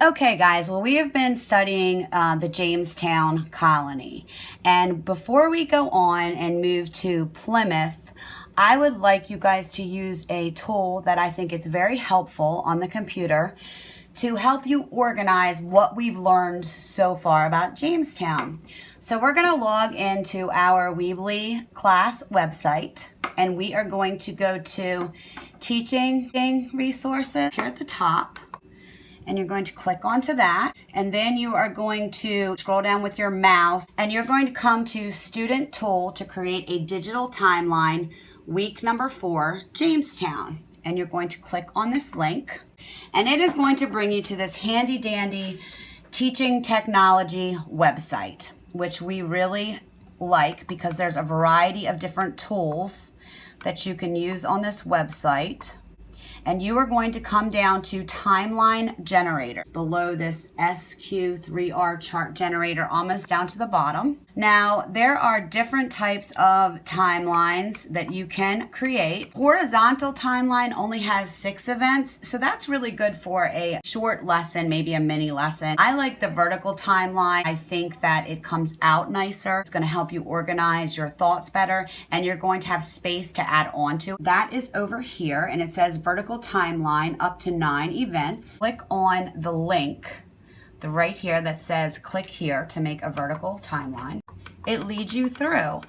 Okay, guys, well, we have been studying the Jamestown colony. And before we go on and move to Plymouth, I would like you guys to use a tool that I think is very helpful on the computer to help you organize what we've learned so far about Jamestown. So we're going to log into our Weebly class website, and we are going to go to Teaching Resources here at the top. And you're going to click onto that, and then you are going to scroll down with your mouse, and you're going to come to Student Tool to create a digital timeline, week number 4, Jamestown. And you're going to click on this link, and it is going to bring you to this handy dandy teaching technology website, which we really like because there's a variety of different tools that you can use on this website. And you are going to come down to Timeline Generator below this SQ3R chart generator, almost down to the bottom. Now, there are different types of timelines that you can create. Horizontal timeline only has 6 events, so that's really good for a short lesson, maybe a mini lesson. I like the vertical timeline. I think that it comes out nicer. It's going to help you organize your thoughts better, and you're going to have space to add on to. That is over here, and it says vertical timeline up to 9 events. Click on the link right here that says click here to make a vertical timeline. It leads you through.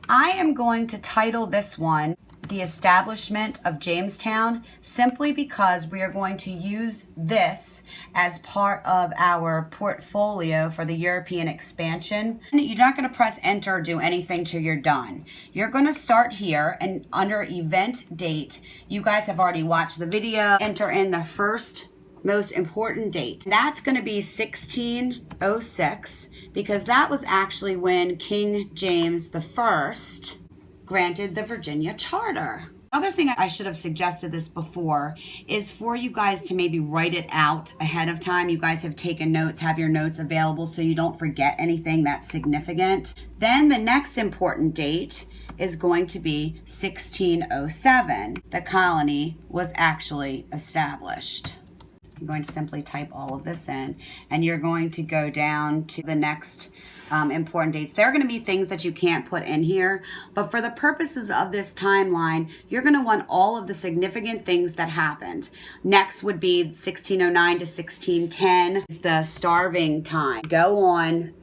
I am going to title this one The Establishment of Jamestown, simply because we are going to use this as part of our portfolio for the European expansion. You're not going to press enter or do anything till you're done. You're going to start here, and under event date, you guys have already watched the video. Enter in the first most important date. That's going to be 1606, because that was actually when King James I granted the Virginia Charter. Other thing I should have suggested this before is for you guys to maybe write it out ahead of time. You guys have taken notes, have your notes available so you don't forget anything that's significant. Then the next important date is going to be 1607. The colony was actually established. I'm going to simply type all of this in, and you're going to go down to the next important dates. There are going to be things that you can't put in here, but for the purposes of this timeline, you're going to want all of the significant things that happened. Next would be 1609 to 1610, is the starving time. Go on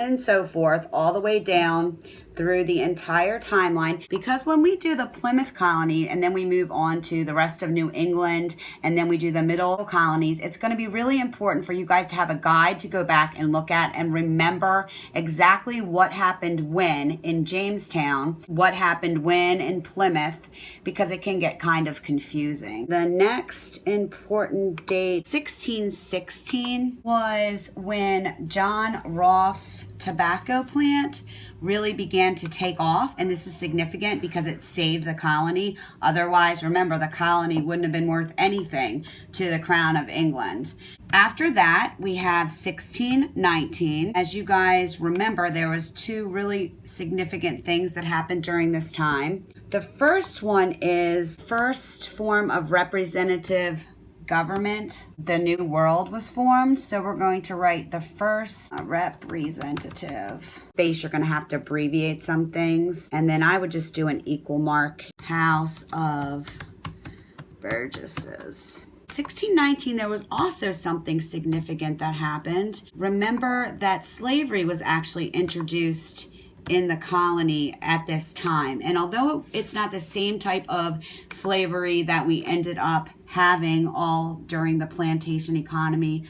and so forth, all the way down through the entire timeline, because when we do the Plymouth colony and then we move on to the rest of New England and then we do the middle colonies, it's going to be really important for you guys to have a guide to go back and look at and remember exactly what happened when in Jamestown, what happened when in Plymouth, because it can get kind of confusing. The next important date, 1616, was when John Roth's tobacco plant really began to take off, and this is significant because it saved the colony. Otherwise, remember, the colony wouldn't have been worth anything to the Crown of England. After that, we have 1619. As you guys remember, there was 2 really significant things that happened during this time. The first one is first form of representative government. The New World was formed, so we're going to write the first representative. Space, you're going to have to abbreviate some things, and then I would just do an equal mark. House of Burgesses. 1619, there was also something significant that happened. Remember that slavery was actually introduced in the colony at this time. And although it's not the same type of slavery that we ended up having all during the plantation economy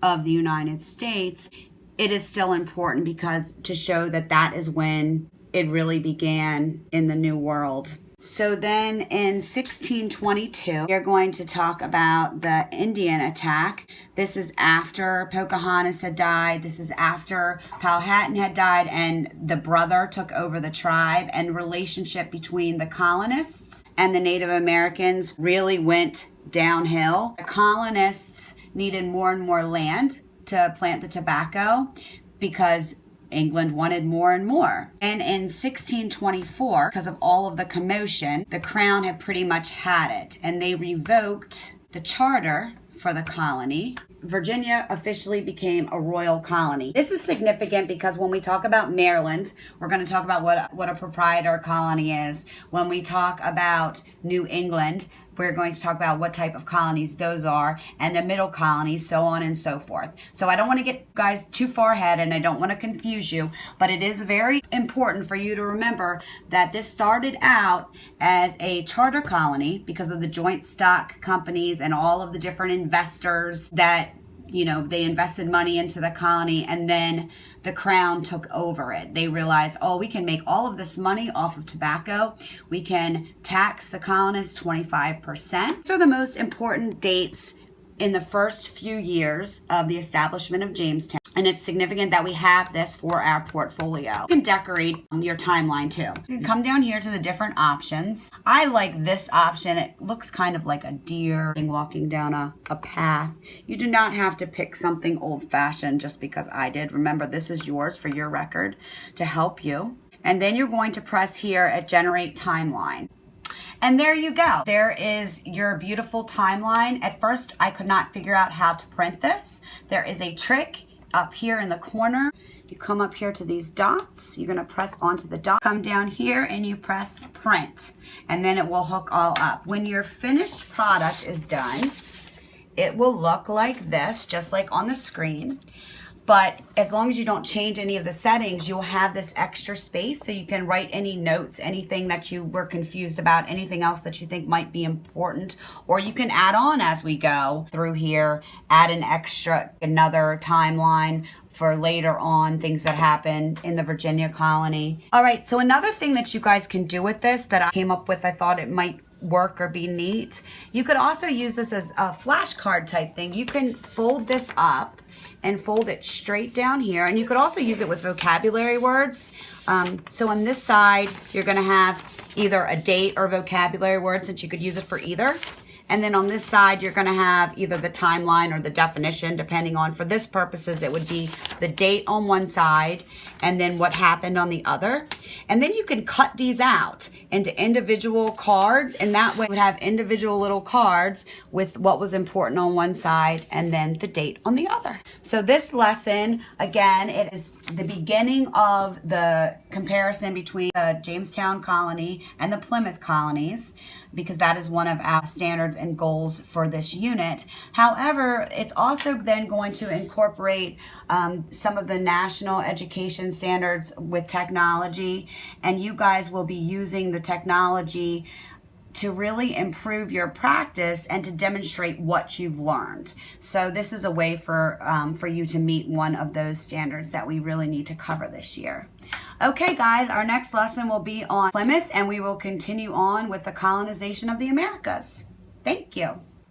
of the United States, it is still important because to show that that is when it really began in the New World. So then in 1622, you're going to talk about the Indian attack. This is after Pocahontas had died. This is after Powhatan had died and the brother took over the tribe, and relationship between the colonists and the Native Americans really went downhill. The colonists needed more and more land to plant the tobacco because England wanted more and more. And in 1624, because of all of the commotion, the crown had pretty much had it, and they revoked the charter for the colony, Virginia officially became a royal colony. This is significant because when we talk about Maryland, we're going to talk about what a proprietor colony is. When we talk about New England, we're going to talk about what type of colonies those are, and the middle colonies, so on and so forth. So I don't want to get guys too far ahead, and I don't want to confuse you, but it is very important for you to remember that this started out as a charter colony because of the joint stock companies and all of the different investors that, you know, they invested money into the colony, and then the crown took over it. They realized, oh, we can make all of this money off of tobacco. We can tax the colonists 25%. These are the most important dates in the first few years of the establishment of Jamestown. And it's significant that we have this for our portfolio. You can decorate your timeline too. You can come down here to the different options. I like this option. It looks kind of like a deer walking down a path. You do not have to pick something old-fashioned just because I did. Remember, this is yours for your record to help you. And then you're going to press here at Generate Timeline. And there you go. There is your beautiful timeline. At first, I could not figure out how to print this. There is a trick up here in the corner. You come up here to these dots. You're going to press onto the dot. Come down here and you press print. And then it will hook all up. When your finished product is done, it will look like this, just like on the screen. But as long as you don't change any of the settings, you'll have this extra space so you can write any notes, anything that you were confused about, anything else that you think might be important, or you can add on as we go through here, add another timeline for later on, things that happen in the Virginia colony. All right, so another thing that you guys can do with this that I came up with, I thought it might work or be neat. You could also use this as a flashcard type thing. You can fold this up and fold it straight down here, and you could also use it with vocabulary words. So on this side, you're going to have either a date or vocabulary words that you could use it for either. And then on this side, you're going to have either the timeline or the definition, depending on, for this purposes, it would be the date on one side and then what happened on the other. And then you can cut these out into individual cards, and that way you would have individual little cards with what was important on one side and then the date on the other. So this lesson, again, it is the beginning of the comparison between the Jamestown colony and the Plymouth colonies, because that is one of our standards and goals for this unit. However, it's also then going to incorporate some of the national education standards with technology, and you guys will be using the technology to really improve your practice and to demonstrate what you've learned. So this is a way for you to meet one of those standards that we really need to cover this year. Okay guys, our next lesson will be on Plymouth, and we will continue on with the colonization of the Americas. Thank you.